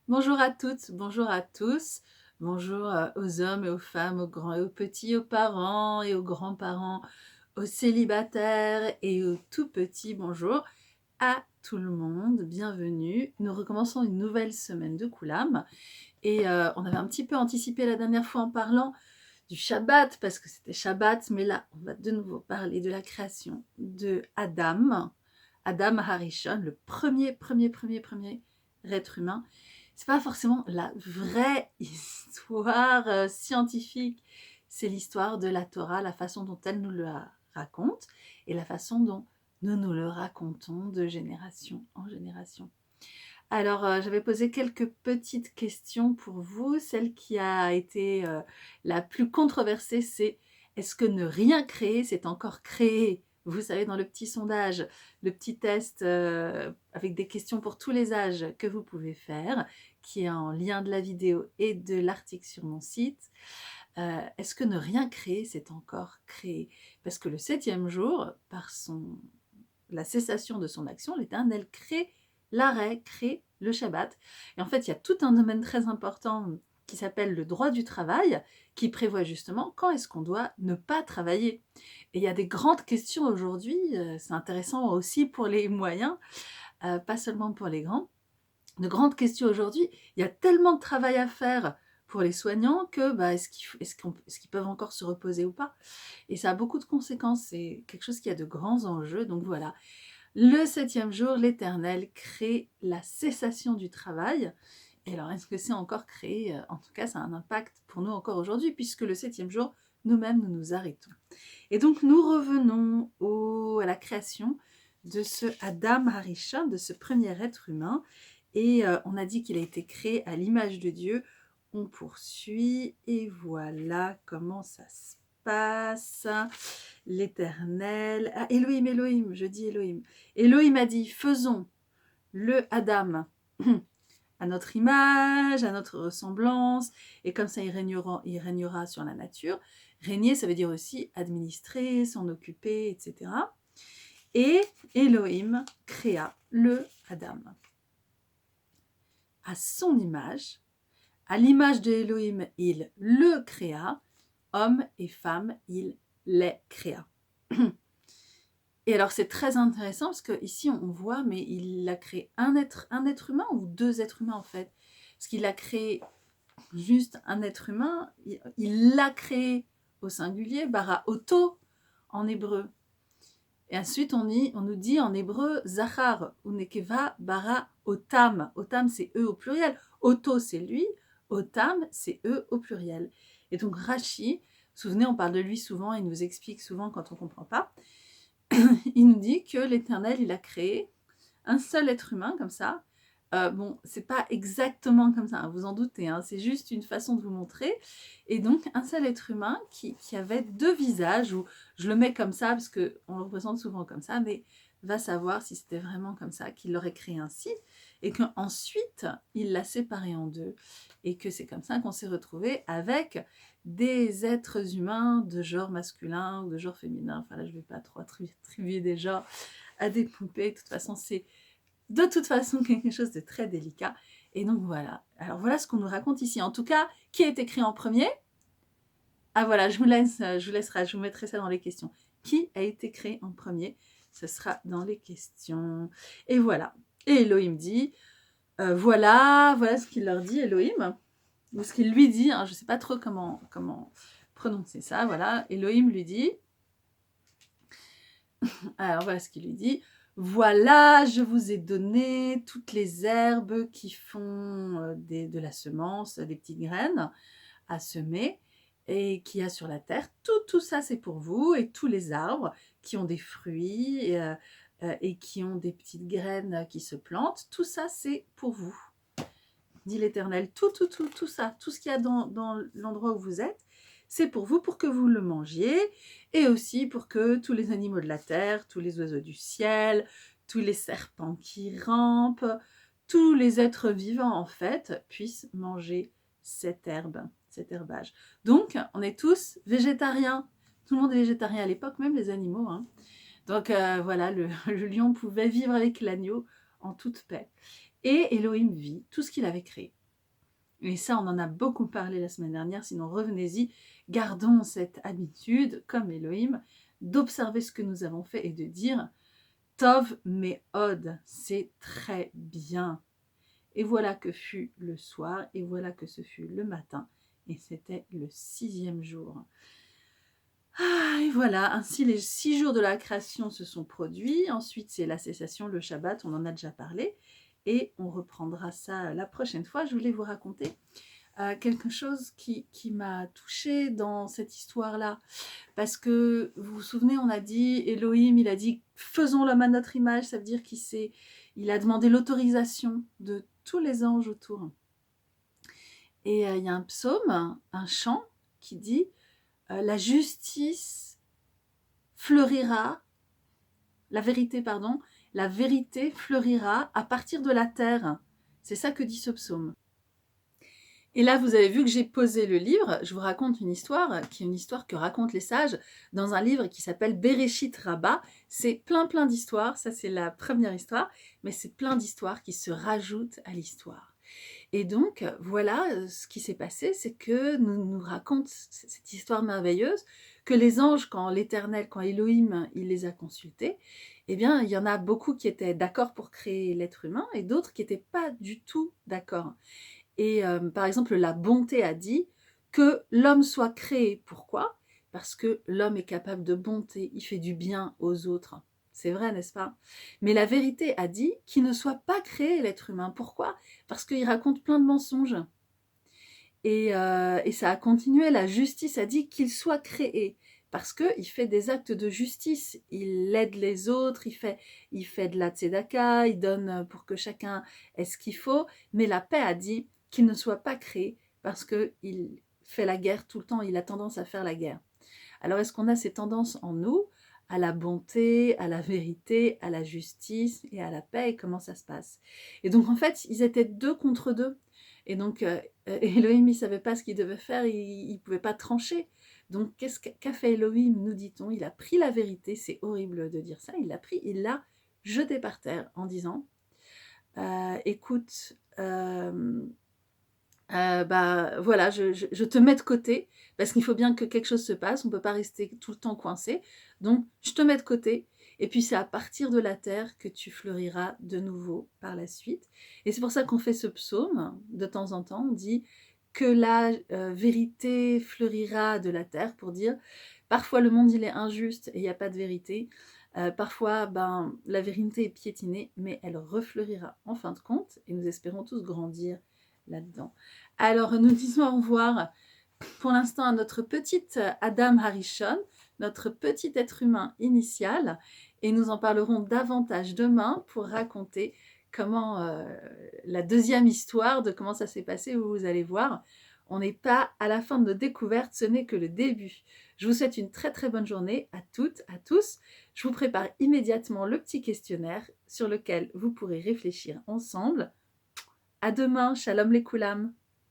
Bonjour à toutes, bonjour à tous, bonjour aux hommes et aux femmes, aux grands et aux petits, aux parents et aux grands-parents, aux célibataires et aux tout petits. Bonjour à tout le monde, bienvenue. Nous recommençons une nouvelle semaine de Koulam et on avait un petit peu anticipé la dernière fois en parlant du Shabbat parce que c'était Shabbat, mais là on va de nouveau parler de la création de Adam, Adam Harishon, le premier être humain. C'est pas forcément la vraie histoire scientifique, c'est l'histoire de la Torah, la façon dont elle nous le raconte et la façon dont nous nous le racontons de génération en génération. Alors, j'avais posé quelques petites questions pour vous. Celle qui a été la plus controversée, c'est est-ce que ne rien créer, c'est encore créer? Vous savez, dans le petit sondage, le petit test avec des questions pour tous les âges que vous pouvez faire, qui est en lien de la vidéo et de l'article sur mon site. Est-ce que ne rien créer, c'est encore créer? Parce que le 7e jour, par la cessation de son action, l'Éternel crée l'arrêt, crée le Shabbat. Et en fait, il y a tout un domaine très important qui s'appelle le droit du travail, qui prévoit justement quand est-ce qu'on doit ne pas travailler. Et il y a des grandes questions aujourd'hui, c'est intéressant aussi pour les moyens, pas seulement pour les grands. De grandes questions aujourd'hui, il y a tellement de travail à faire pour les soignants que est-ce qu'ils peuvent encore se reposer ou pas? Et ça a beaucoup de conséquences, c'est quelque chose qui a de grands enjeux, donc voilà. Le 7e jour, l'Éternel crée la cessation du travail. Et alors, est-ce que c'est encore créé? En tout cas, ça a un impact pour nous encore aujourd'hui, puisque le 7e jour, nous-mêmes, nous nous arrêtons. Et donc, nous revenons à la création de ce Adam Harishon, de ce premier être humain. Et on a dit qu'il a été créé à l'image de Dieu. On poursuit, et voilà comment ça se passe. L'Éternel, Elohim, je dis Elohim. Elohim a dit, faisons le Adam à notre image, à notre ressemblance, et comme ça il régnera sur la nature. Régner, ça veut dire aussi administrer, s'en occuper, etc. Et Elohim créa le Adam à son image. À l'image de Elohim, il le créa. Homme et femme, il les créa. Et alors c'est très intéressant parce qu'ici on voit, mais il a créé un être humain ou deux êtres humains en fait. Parce qu'il a créé juste un être humain, il l'a créé au singulier, bara oto en hébreu. Et ensuite on nous dit en hébreu zachar ou nekeva bara otam. Otam c'est eux au pluriel. Oto c'est lui, otam c'est eux au pluriel. Et donc Rashi, vous vous souvenez, on parle de lui souvent, il nous explique souvent quand on ne comprend pas. Il nous dit que l'Éternel, il a créé un seul être humain comme ça. Bon, c'est pas exactement comme ça, hein, vous en doutez, hein, c'est juste une façon de vous montrer. Et donc, un seul être humain qui avait deux visages, ou je le mets comme ça parce qu'on le représente souvent comme ça, mais va savoir si c'était vraiment comme ça, qu'il l'aurait créé ainsi, et qu'ensuite, il l'a séparé en deux, et que c'est comme ça qu'on s'est retrouvé avec des êtres humains de genre masculin ou de genre féminin. Enfin là, je ne vais pas trop attribuer des genres à des poupées. De toute façon, c'est de toute façon quelque chose de très délicat. Et donc voilà. Alors voilà ce qu'on nous raconte ici. En tout cas, qui a été créé en premier? Ah voilà, je vous laisserai, je vous mettrai ça dans les questions. Qui a été créé en premier? Ce sera dans les questions. Et voilà. Et Elohim dit, voilà ce qu'il leur dit, Elohim, ou ce qu'il lui dit, hein, je ne sais pas trop comment prononcer ça, voilà. Elohim lui dit, alors voilà ce qu'il lui dit, voilà, je vous ai donné toutes les herbes qui font de la semence, des petites graines à semer et qu'il y a sur la terre. Tout ça, c'est pour vous, et tous les arbres qui ont des fruits et qui ont des petites graines qui se plantent, tout ça, c'est pour vous, dit l'Éternel. Tout ça, tout ce qu'il y a dans l'endroit où vous êtes, c'est pour vous, pour que vous le mangiez, et aussi pour que tous les animaux de la terre, tous les oiseaux du ciel, tous les serpents qui rampent, tous les êtres vivants, en fait, puissent manger cette herbe, cet herbage. Donc, on est tous végétariens. Tout le monde est végétarien à l'époque, même les animaux, hein. Donc, voilà, le lion pouvait vivre avec l'agneau en toute paix. Et Elohim vit tout ce qu'il avait créé. Et ça, on en a beaucoup parlé la semaine dernière, sinon revenez-y, gardons cette habitude, comme Elohim, d'observer ce que nous avons fait et de dire « Tov me'od », c'est très bien. Et voilà que fut le soir, et voilà que ce fut le matin, et c'était le 6e jour. Ah, et voilà, ainsi les 6 jours de la création se sont produits. Ensuite, c'est la cessation, le Shabbat, on en a déjà parlé. Et on reprendra ça la prochaine fois. Je voulais vous raconter quelque chose qui m'a touchée dans cette histoire-là. Parce que, vous vous souvenez, on a dit, Elohim, il a dit, faisons l'homme à notre image. Ça veut dire il a demandé l'autorisation de tous les anges autour. Et il y a un psaume, un chant, qui dit, la justice fleurira, la vérité fleurira à partir de la terre. C'est ça que dit ce psaume. Et là, vous avez vu que j'ai posé le livre. Je vous raconte une histoire, qui est une histoire que racontent les sages, dans un livre qui s'appelle Bereshit Rabbah. C'est plein d'histoires, ça c'est la première histoire, mais c'est plein d'histoires qui se rajoutent à l'histoire. Et donc, voilà, ce qui s'est passé, c'est que nous raconte cette histoire merveilleuse, que les anges, quand l'Éternel, quand Elohim, il les a consultés, eh bien, il y en a beaucoup qui étaient d'accord pour créer l'être humain, et d'autres qui n'étaient pas du tout d'accord. Et par exemple, la bonté a dit que l'homme soit créé. Pourquoi? Parce que l'homme est capable de bonté, il fait du bien aux autres. C'est vrai, n'est-ce pas? Mais la vérité a dit qu'il ne soit pas créé, l'être humain. Pourquoi? Parce qu'il raconte plein de mensonges. Et ça a continué. La justice a dit qu'il soit créé. Parce qu'il fait des actes de justice. Il aide les autres, il fait de la tzedaka, il donne pour que chacun ait ce qu'il faut. Mais la paix a dit qu'il ne soit pas créé parce qu'il fait la guerre tout le temps. Il a tendance à faire la guerre. Alors, est-ce qu'on a ces tendances en nous, à la bonté, à la vérité, à la justice et à la paix? Et comment ça se passe? Et donc, en fait, ils étaient 2 contre 2. Et donc, Elohim, il ne savait pas ce qu'il devait faire, il ne pouvait pas trancher. Donc, qu'est-ce qu'a fait Elohim, nous dit-on? Il a pris la vérité, c'est horrible de dire ça, il l'a jeté par terre en disant écoute, voilà, je te mets de côté, parce qu'il faut bien que quelque chose se passe, on ne peut pas rester tout le temps coincé, donc je te mets de côté, et puis c'est à partir de la terre que tu fleuriras de nouveau par la suite. Et c'est pour ça qu'on fait ce psaume, de temps en temps, on dit que la vérité fleurira de la terre, pour dire, parfois le monde il est injuste et il n'y a pas de vérité, parfois la vérité est piétinée, mais elle refleurira en fin de compte, et nous espérons tous grandir là-dedans. Alors, nous disons au revoir pour l'instant à notre petite Adam Harishon, notre petit être humain initial, et nous en parlerons davantage demain pour raconter comment la deuxième histoire de comment ça s'est passé, où vous allez voir, on n'est pas à la fin de nos découvertes, ce n'est que le début. Je vous souhaite une très très bonne journée à toutes, à tous. Je vous prépare immédiatement le petit questionnaire sur lequel vous pourrez réfléchir ensemble. À demain, shalom les koulam.